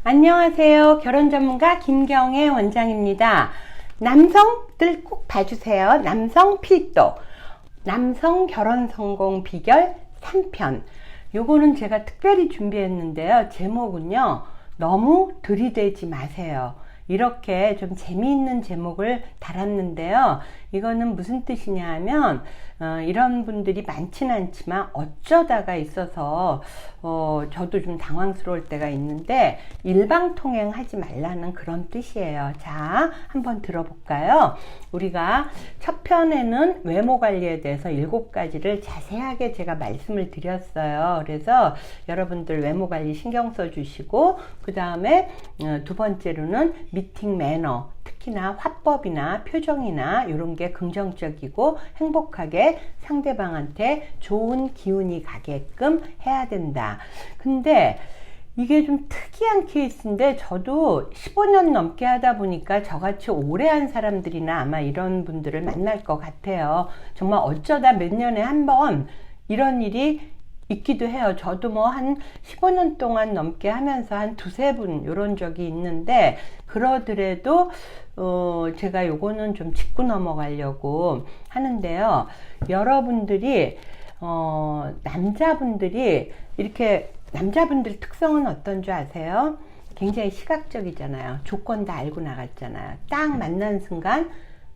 안녕하세요. 결혼 전문가 김경애 원장입니다. 남성들 꼭 봐주세요. 남성 필독, 남성 결혼 성공 비결 3편. 요거는 제가 특별히 준비했는데요. 제목은요, 너무 들이대지 마세요. 이렇게 좀 재미있는 제목을 달았는데요. 이거는 무슨 뜻이냐 하면 이런 분들이 많지는 않지만 어쩌다가 있어서 저도 좀 당황스러울 때가 있는데 일방통행 하지 말라는 그런 뜻이에요. 자, 한번 들어볼까요? 우리가 첫 편에는 외모 관리에 대해서 7가지를 자세하게 제가 말씀을 드렸어요. 그래서 여러분들 외모 관리 신경 써 주시고, 그 다음에 두 번째로는 미팅 매너, 특히나 화법이나 표정이나 이런 게 긍정적이고 행복하게 상대방한테 좋은 기운이 가게끔 해야 된다. 근데 이게 좀 특이한 케이스인데 저도 15년 넘게 하다 보니까 저같이 오래 한 사람들이나 아마 이런 분들을 만날 것 같아요. 정말 어쩌다 몇 년에 한 번 이런 일이 있기도 해요. 저도 뭐 한 15년 동안 넘게 하면서 한 두세 분 이런 적이 있는데, 그러더라도 제가 요거는 좀 짚고 넘어가려고 하는데요. 여러분들이 남자분들이 이렇게, 남자분들 특성은 어떤 줄 아세요? 굉장히 시각적이잖아요. 조건 다 알고 나갔잖아요. 딱 만난 순간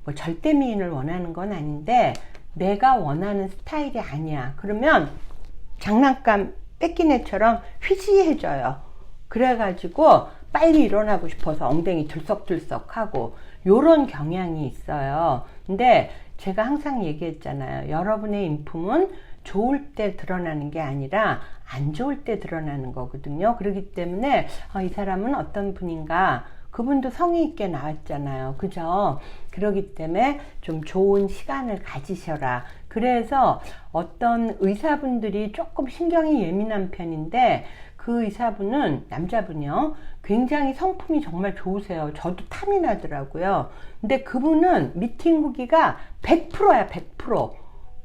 뭐 절대 미인을 원하는 건 아닌데 내가 원하는 스타일이 아니야. 그러면 장난감 뺏긴 애처럼 휘지해져요. 그래가지고 빨리 일어나고 싶어서 엉덩이 들썩들썩 하고 요런 경향이 있어요. 근데 제가 항상 얘기했잖아요. 여러분의 인품은 좋을 때 드러나는 게 아니라 안 좋을 때 드러나는 거거든요. 그렇기 때문에 이 사람은 어떤 분인가, 그분도 성의 있게 나왔잖아요. 그죠? 그렇기 때문에 좀 좋은 시간을 가지셔라. 그래서 어떤 의사분들이 조금 신경이 예민한 편인데, 그 의사분은, 남자분이요, 굉장히 성품이 정말 좋으세요. 저도 탐이 나더라고요. 근데 그분은 미팅 후기가 100%야, 100%.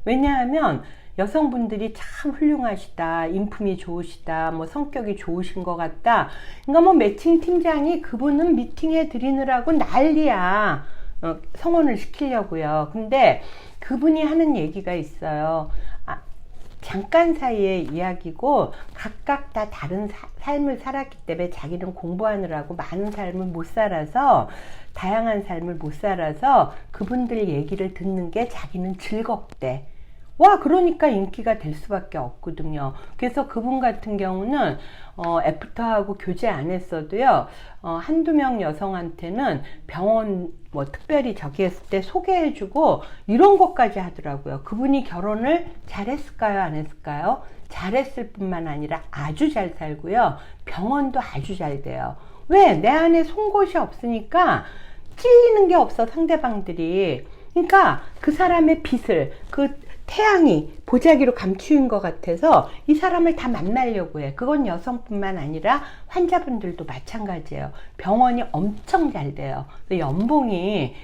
왜냐하면 여성분들이 참 훌륭하시다, 인품이 좋으시다, 뭐 성격이 좋으신 것 같다. 그러니까 뭐 매칭 팀장이 그분은 미팅해 드리느라고 난리야. 성원을 시키려고요. 근데 그분이 하는 얘기가 있어요. 잠깐 사이의 이야기고 각각 다 다른 삶을 살았기 때문에 자기는 공부하느라고 많은 삶을 못 살아서, 다양한 삶을 못 살아서 그분들 얘기를 듣는 게 자기는 즐겁대. 와, 그러니까 인기가 될 수밖에 없거든요. 그래서 그분 같은 경우는 애프터하고 교제 안 했어도요, 한두 명 여성한테는 병원 뭐 특별히 저기 했을 때 소개해주고 이런 것까지 하더라고요. 그분이 결혼을 잘했을까요, 안 했을까요? 잘했을 뿐만 아니라 아주 잘 살고요, 병원도 아주 잘 돼요. 왜? 내 안에 송곳이 없으니까 찔리는 게 없어, 상대방들이. 그러니까 그 사람의 빛을, 그 태양이 보자기로 감추인 것 같아서 이 사람을 다 만나려고 해. 그건 여성뿐만 아니라 환자분들도 마찬가지예요. 병원이 엄청 잘 돼요. 연봉이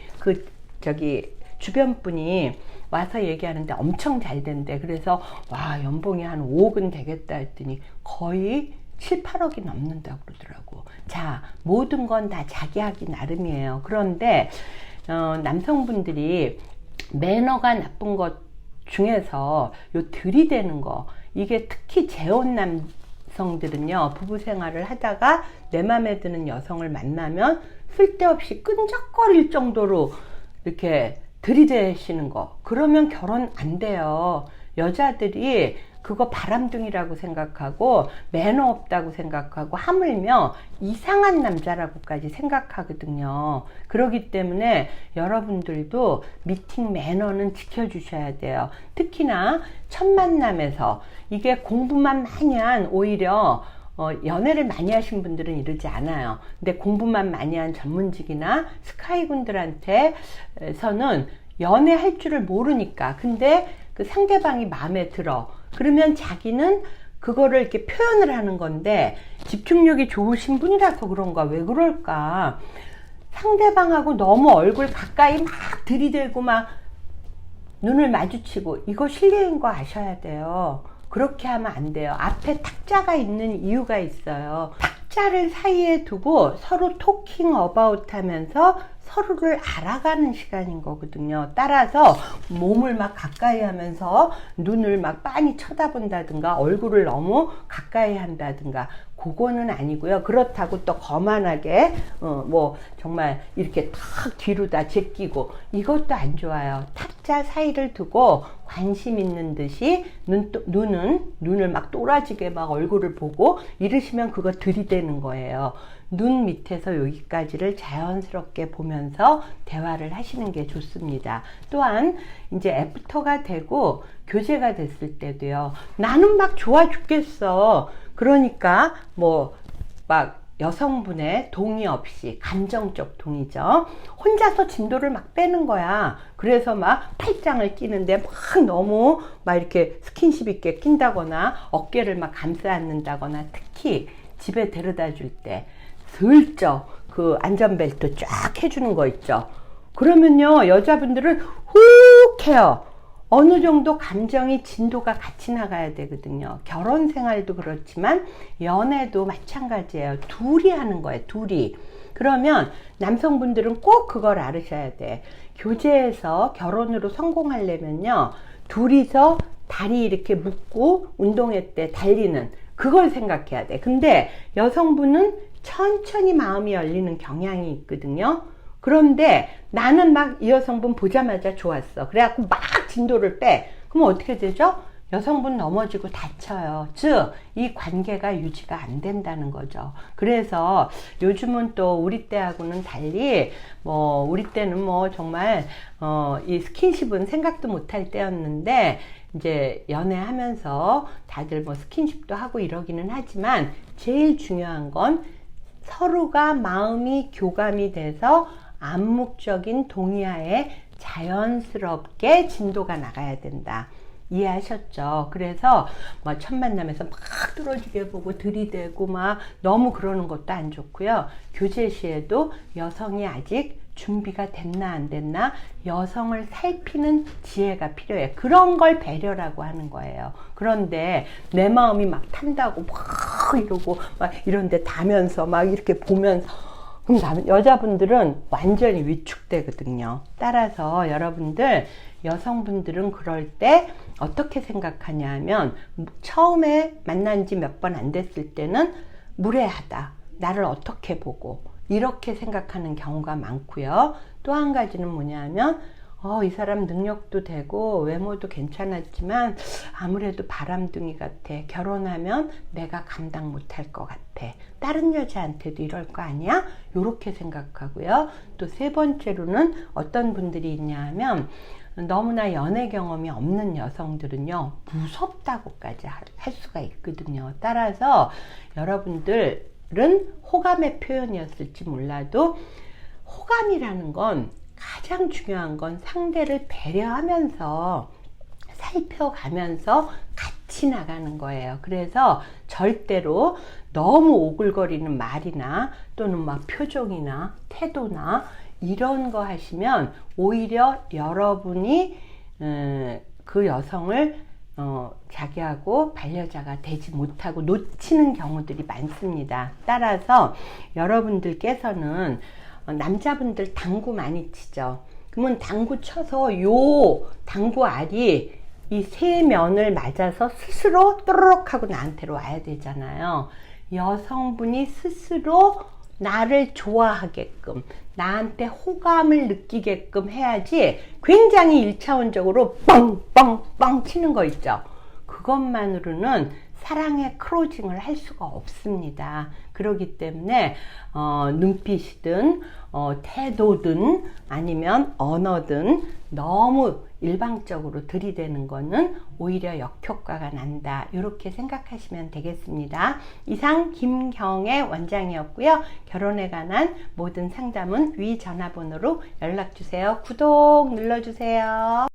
주변 분이 와서 얘기하는데 엄청 잘 된대. 그래서 와, 연봉이 한 5억은 되겠다 했더니 거의 7, 8억이 넘는다고 그러더라고. 자, 모든 건 다 자기 하기 나름이에요. 그런데 남성분들이 매너가 나쁜 것 중에서 요 들이대는 거, 이게 특히 재혼 남성들은요, 부부 생활을 하다가 내 맘에 드는 여성을 만나면 쓸데없이 끈적거릴 정도로 이렇게 들이대시는 거, 그러면 결혼 안 돼요. 여자들이 그거 바람둥이라고 생각하고 매너 없다고 생각하고 하물며 이상한 남자라고까지 생각하거든요. 그렇기 때문에 여러분들도 미팅 매너는 지켜주셔야 돼요. 특히나 첫 만남에서, 이게 공부만 많이 한, 오히려 연애를 많이 하신 분들은 이러지 않아요. 근데 공부만 많이 한 전문직이나 스카이군들한테서는 연애할 줄을 모르니까, 근데 그 상대방이 마음에 들어. 그러면 자기는 그거를 이렇게 표현을 하는 건데, 집중력이 좋으신 분이라서 그런가, 왜 그럴까? 상대방하고 너무 얼굴 가까이 막 들이대고 막 눈을 마주치고, 이거 실례인 거 아셔야 돼요. 그렇게 하면 안 돼요. 앞에 탁자가 있는 이유가 있어요. 탁자를 사이에 두고 서로 토킹 어바웃 하면서 서로를 알아가는 시간인 거거든요. 따라서 몸을 막 가까이 하면서 눈을 막 빤히 쳐다본다든가 얼굴을 너무 가까이 한다든가 그거는 아니고요. 그렇다고 또 거만하게 뭐 정말 이렇게 탁 뒤로 다 제끼고 이것도 안 좋아요. 탁자 사이를 두고 관심 있는 듯이 눈을 막 또라지게 막 얼굴을 보고 이러시면 그거 들이대는 거예요. 눈 밑에서 여기까지를 자연스럽게 보면서 대화를 하시는 게 좋습니다. 또한 이제 애프터가 되고 교제가 됐을 때도요. 나는 막 좋아 죽겠어. 그러니까 뭐 막 여성분의 동의 없이 감정적 동의죠. 혼자서 진도를 막 빼는 거야. 그래서 막 팔짱을 끼는데 막 너무 막 이렇게 스킨십 있게 낀다거나 어깨를 막 감싸 안는다거나 특히 집에 데려다 줄 때 슬쩍 그 안전벨트 쫙 해주는 거 있죠. 그러면요 여자분들은 훅 해요. 어느 정도 감정이 진도가 같이 나가야 되거든요. 결혼 생활도 그렇지만 연애도 마찬가지예요. 둘이 하는 거예요. 둘이. 그러면 남성분들은 꼭 그걸 알으셔야 돼. 교제에서 결혼으로 성공하려면요. 둘이서 다리 이렇게 묶고 운동회 때 달리는 그걸 생각해야 돼. 근데 여성분은 천천히 마음이 열리는 경향이 있거든요. 그런데 나는 막 이 여성분 보자마자 좋았어. 그래갖고 막 진도를 빼. 그럼 어떻게 되죠? 여성분 넘어지고 다쳐요. 즉, 이 관계가 유지가 안 된다는 거죠. 그래서 요즘은 또 우리 때하고는 달리, 우리 때는 정말, 이 스킨십은 생각도 못할 때였는데, 이제 연애하면서 다들 스킨십도 하고 이러기는 하지만, 제일 중요한 건 서로가 마음이 교감이 돼서 암묵적인 동의하에 자연스럽게 진도가 나가야 된다. 이해하셨죠? 그래서 첫 만남에서 막 뚫어지게 보고 들이대고 막 너무 그러는 것도 안 좋고요. 교제 시에도 여성이 아직 준비가 됐나 안 됐나 여성을 살피는 지혜가 필요해. 그런 걸 배려라고 하는 거예요. 그런데 내 마음이 막 탄다고 막 이러고 막 이런데 다면서 막 이렇게 보면서 그럼 여자분들은 완전히 위축되거든요. 따라서 여러분들 여성분들은 그럴 때 어떻게 생각하냐 하면 처음에 만난 지 몇 번 안 됐을 때는 무례하다. 나를 어떻게 보고 이렇게 생각하는 경우가 많고요. 또 한 가지는 뭐냐 하면 이 사람 능력도 되고 외모도 괜찮았지만 아무래도 바람둥이 같아. 결혼하면 내가 감당 못할 것 같아. 다른 여자한테도 이럴 거 아니야? 이렇게 생각하고요. 또 세 번째로는 어떤 분들이 있냐 하면 너무나 연애 경험이 없는 여성들은요 무섭다고까지 할 수가 있거든요. 따라서 여러분들은 호감의 표현이었을지 몰라도 호감이라는 건 가장 중요한 건 상대를 배려하면서 살펴가면서 같이 나가는 거예요. 그래서 절대로 너무 오글거리는 말이나 또는 막 표정이나 태도나 이런 거 하시면 오히려 여러분이 그 여성을 자기하고 반려자가 되지 못하고 놓치는 경우들이 많습니다. 따라서 여러분들께서는 남자분들 당구 많이 치죠. 그러면 당구 쳐서 요 당구 알이 이 세 면을 맞아서 스스로 또르륵 하고 나한테로 와야 되잖아요. 여성분이 스스로 나를 좋아하게끔 나한테 호감을 느끼게끔 해야지 굉장히 1차원적으로 뻥뻥뻥 치는 거 있죠. 그것만으로는 사랑의 크로징을 할 수가 없습니다. 그렇기 때문에 눈빛이든 태도든 아니면 언어든 너무 일방적으로 들이대는 거는 오히려 역효과가 난다. 이렇게 생각하시면 되겠습니다. 이상 김경애 원장이었고요. 결혼에 관한 모든 상담은 위 전화번호로 연락주세요. 구독 눌러주세요.